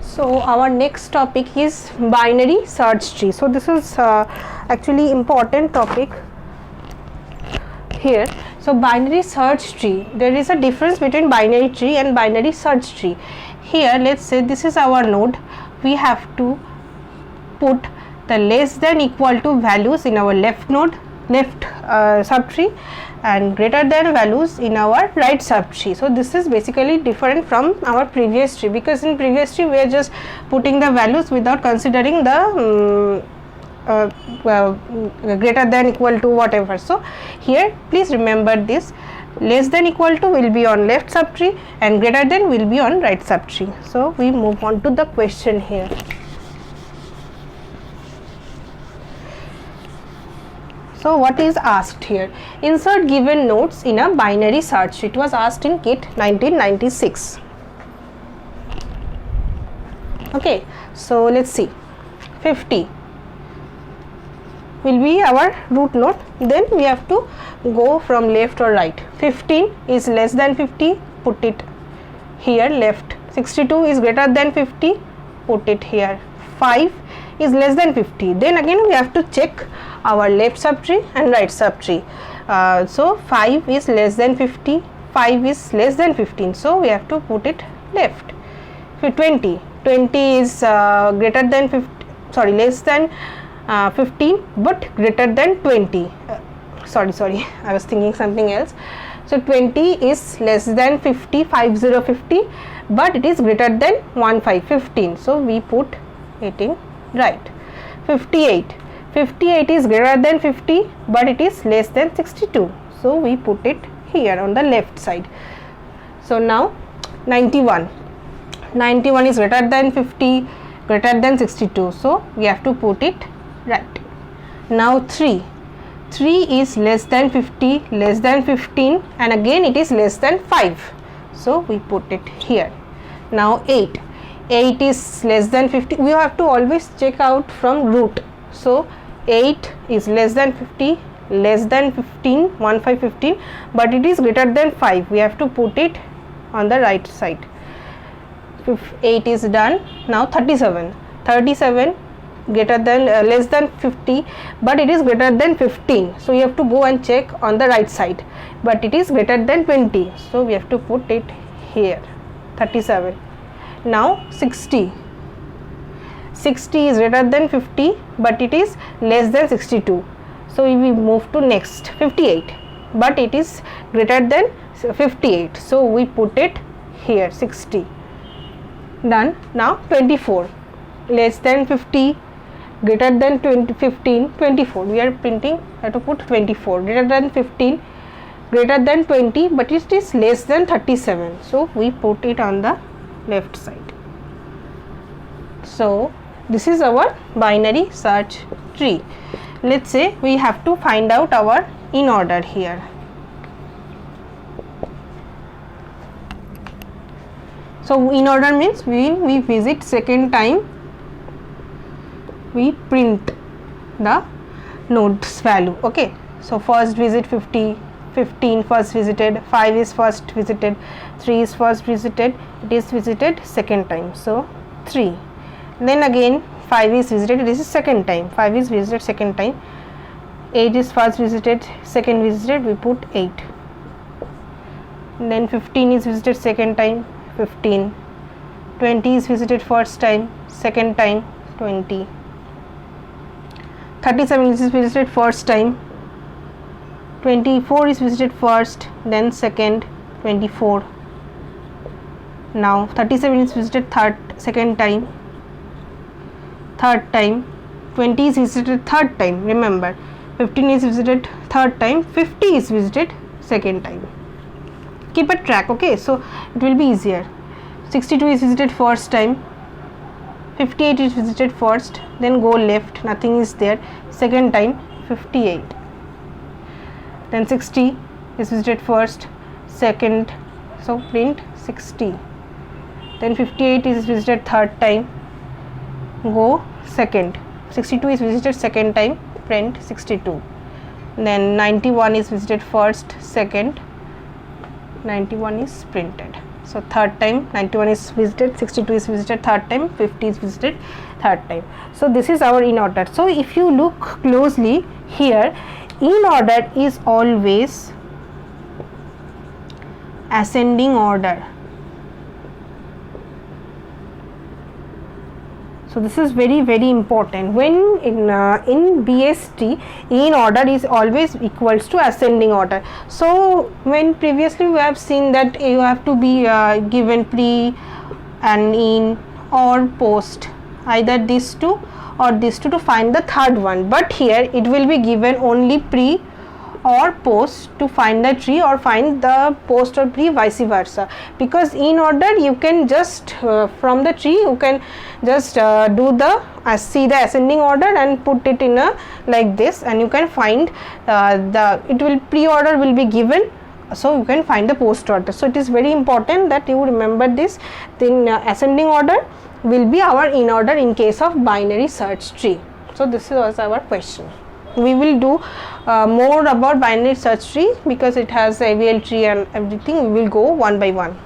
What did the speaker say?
So our next topic is binary search tree. So this is actually important topic here. So binary search tree, there is a difference between binary tree and binary search tree. Here let's say this is our node, we have to put the less than equal to values in our left subtree and greater than values in our right subtree. So this is basically different from our previous tree, because in previous tree we are just putting the values without considering the greater than equal to whatever. So here please remember this, less than equal to will be on left subtree and greater than will be on right subtree. So we move on to the question here. So what is asked here? Insert given nodes in a binary search. It was asked in KIT 1996. Okay, so let's see. 50 will be our root node. Then we have to go from left or right. 15 is less than 50. Put it here left. 62 is greater than 50. Put it here. 5 is less than 50. Then again we have to check our left subtree and right subtree. So 5 is less than 50, 5 is less than 15, so we have to put it left. 20 is greater than 50, sorry, less than 15 but greater than 20. Sorry, I was thinking something else. So 20 is less than 50, 50, but it is greater than 15, so we put it in right. 58 is greater than 50 but it is less than 62, so we put it here on the left side. So now 91 is greater than 50, greater than 62, so we have to put it right. Now 3 is less than 50, less than 15, and again it is less than 5, so we put it here. Now 8 is less than 50. We have to always check out from root. So 8 is less than 50, less than 15, 15, but it is greater than 5. We have to put it on the right side. 8 is done. Now 37 greater than less than 50, but it is greater than 15. So you have to go and check on the right side, but it is greater than 20. So we have to put it here. 37. Now 60 is greater than 50 but it is less than 62, so we move to next. 58, but it is greater than 58, so we put it here. 60 done. Now 24, less than 50, greater than 15, 24, we are printing, have to put 24, greater than 15, greater than 20, but it is less than 37, so we put it on the left side. So this is our binary search tree. Let's say we have to find out our in order here. So in order means we visit second time, we print the node's value. Okay, so first visit 50, 15 first visited, 5 is first visited, 3 is first visited, it is visited second time, so 3. Then again 5 is visited, this is second time, 5 is visited second time. 8 is first visited, second visited, we put 8. Then 15 is visited second time, 15. 20 is visited first time, second time, 20. 37 is visited first time, 24 is visited first, then second, 24. Now 37 is visited second time, third time. 20 is visited third time, remember. 15 is visited third time, 50 is visited second time. Keep a track, okay, so it will be easier. 62 is visited first time, 58 is visited first, then go left, nothing is there, second time, 58. Then 60 is visited first, second, so print 60. Then 58 is visited third time, go second. 62 is visited second time, print 62. Then 91 is visited first, second, 91 is printed. So third time 91 is visited, 62 is visited third time, 50 is visited third time. So this is our in order. So if you look closely here, in order is always ascending order. So this is very important. When in BST, in order is always equals to ascending order. So when previously we have seen that you have to be given pre and in or post, either these two or these two to find the third one, but here it will be given only pre or post to find the tree, or find the post or pre vice versa, because in order you can just from the tree you can just do the see the ascending order and put it in a like this, and you can find the it will pre order will be given, so you can find the post order. So it is very important that you remember this. Then ascending order will be our in order in case of binary search tree. So this was our question. We will do more about binary search tree because it has AVL tree and everything. We will go one by one.